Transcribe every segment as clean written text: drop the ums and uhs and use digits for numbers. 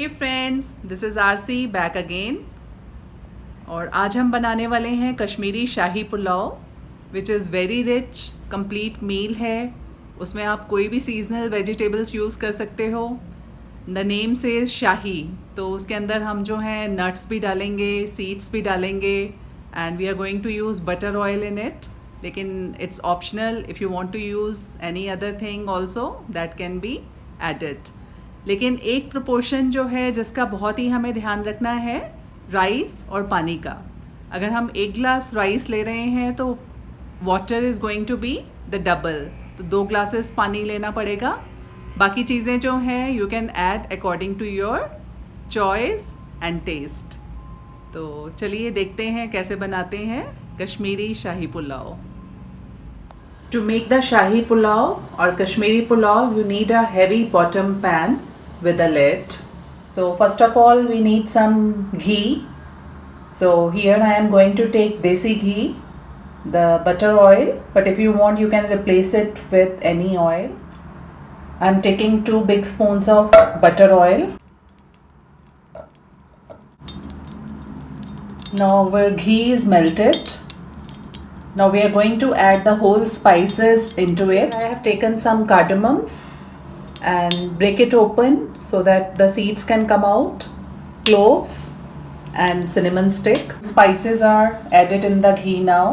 Hey friends, this is RC back again. और आज हम बनाने वाले हैं Kashmiri shahi pulao, which is very rich complete meal है। उसमें आप कोई भी सीजनल वेजिटेबल्स यूज़ कर सकते हो। द नेम से शाही, तो उसके अंदर हम जो हैं नट्स भी डालेंगे, सीड्स भी डालेंगे, and we are going to use butter oil in it. लेकिन it's optional, if you want to use any other thing also that can be added. लेकिन एक प्रोपोर्शन जो है जिसका बहुत ही हमें ध्यान रखना है, राइस और पानी का। अगर हम 1 ग्लास राइस ले रहे हैं तो water is going to be the double, तो 2 ग्लासेस पानी लेना पड़ेगा। बाकी चीज़ें जो हैं you can add according to your choice and taste. तो चलिए देखते हैं कैसे बनाते हैं Kashmiri shahi pulao. To make the Shahi Pulao or Kashmiri Pulao, you need a heavy bottom pan with a lid. So first of all, we need some ghee. So here I am going to take desi ghee, the butter oil, but if you want, you can replace it with any oil. I am taking 2 big spoons of butter oil. Now our ghee is melted. Now we are going to add the whole spices into it. I have taken some cardamoms and break it open so that the seeds can come out. Cloves and cinnamon stick. Spices are added in the ghee now.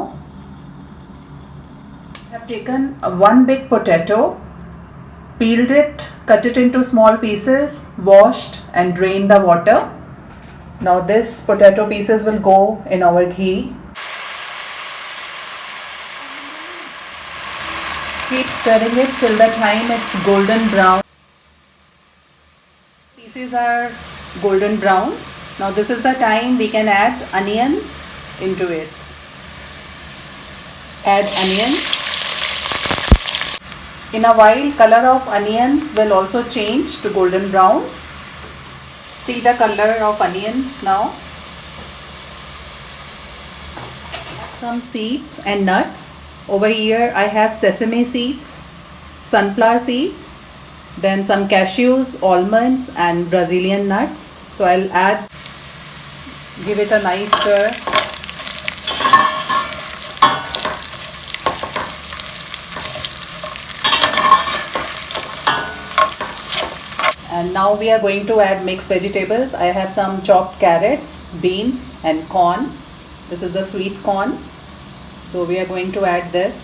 I have taken one big potato, peeled it, cut it into small pieces, washed and drained the water. Now this potato pieces will go in our ghee. Keep stirring it till the time it's golden brown. Pieces are golden brown. Now this is the time we can add onions into it. Add onions. In a while, color of onions will also change to golden brown. See the color of onions now. Some seeds and nuts. Over here I have sesame seeds, sunflower seeds, then some cashews, almonds and Brazilian nuts. So I'll add, give it a nice stir. And now we are going to add mixed vegetables. I have some chopped carrots, beans and corn. This is the sweet corn. So we are going to add this.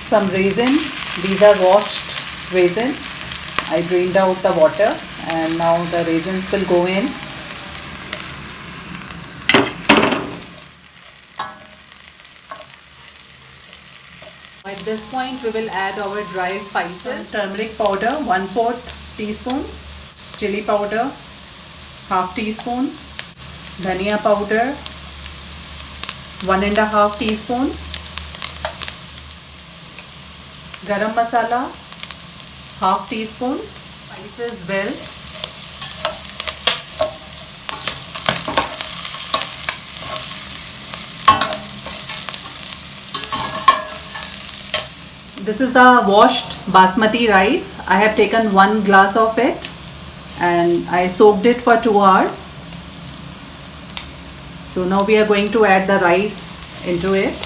Some raisins. These are washed raisins. I drained out the water and now the raisins will go in. At this point we will add our dry spices. Turmeric powder 1/4 teaspoon, chili powder 1/2 teaspoon, dhania powder 1.5 teaspoon, garam masala 1/2 teaspoon. Spices well. This is the washed basmati rice. I have taken 1 glass of it and I soaked it for 2 hours. So now we are going to add the rice into it.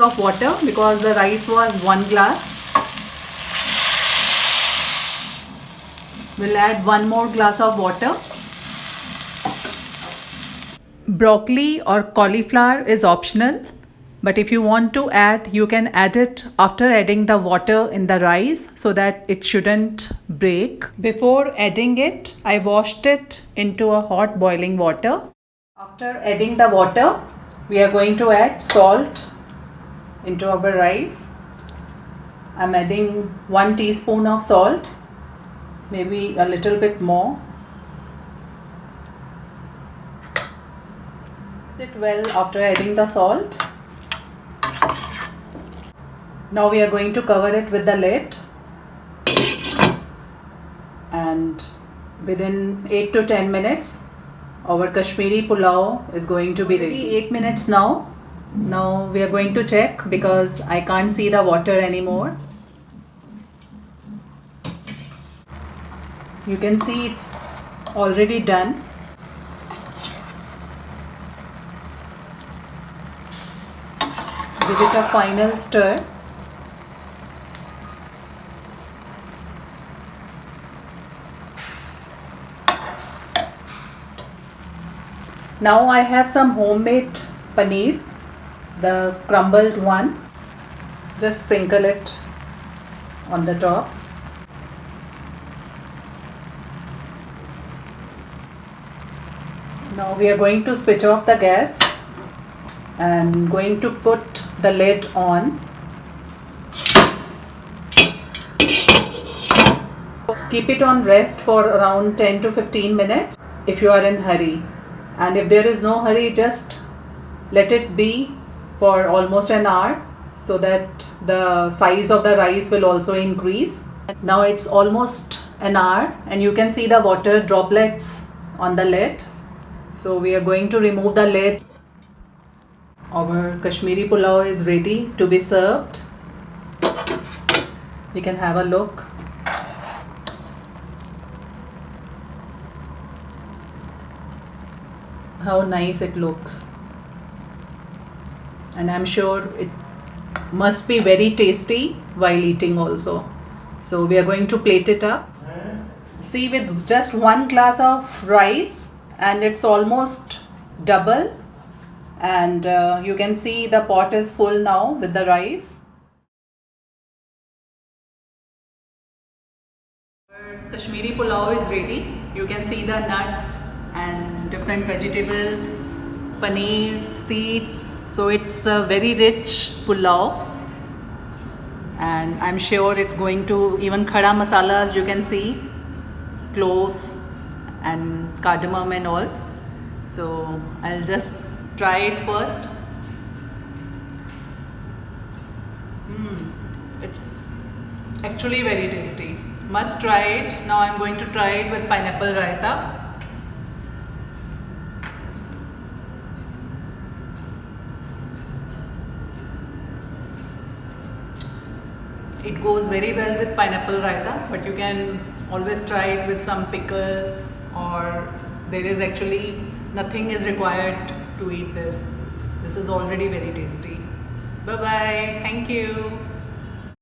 Of water because the rice was 1 glass. We'll add 1 more glass of water. Broccoli or cauliflower is optional, but if you want to add, you can add it after adding the water in the rice so that it shouldn't break. Before adding it, I washed it into a hot boiling water. After adding the water, we are going to add salt into our rice. I'm adding 1 teaspoon of salt, maybe a little bit more. it well after adding the salt. Now we are going to cover it with the lid, and within 8 to 10 minutes our Kashmiri pulao is going to be ready. 8 minutes now. Now we are going to check because I can't see the water anymore. You can see it's already done. Give it a final stir. Now I have some homemade paneer, the crumbled one. Just sprinkle it on the top. Now we are going to switch off the gas and going to put the lid on. Keep it on rest for around 10 to 15 minutes if you are in hurry. And if there is no hurry, just let it be for almost an hour so that the size of the rice will also increase. Now it's almost an hour and you can see the water droplets on the lid. So we are going to remove the lid. Our Kashmiri pulao is ready to be served. We can have a look. How nice it looks. And I'm sure it must be very tasty while eating also. So we are going to plate it up. See, with just 1 glass of rice, and it's almost double, and you can see the pot is full now with the rice. Kashmiri pulao is ready. You can see the nuts and different vegetables, paneer, seeds. So it's a very rich pulao, and I'm sure it's going to, even khada masalas you can see, cloves and cardamom and all. So I'll just try it first. It's actually very tasty. Must try it. Now I'm going to try it with pineapple raita. It goes very well with pineapple raita, but you can always try it with some pickle, or there is actually nothing is required to eat this. This is already very tasty. Bye bye. Thank you.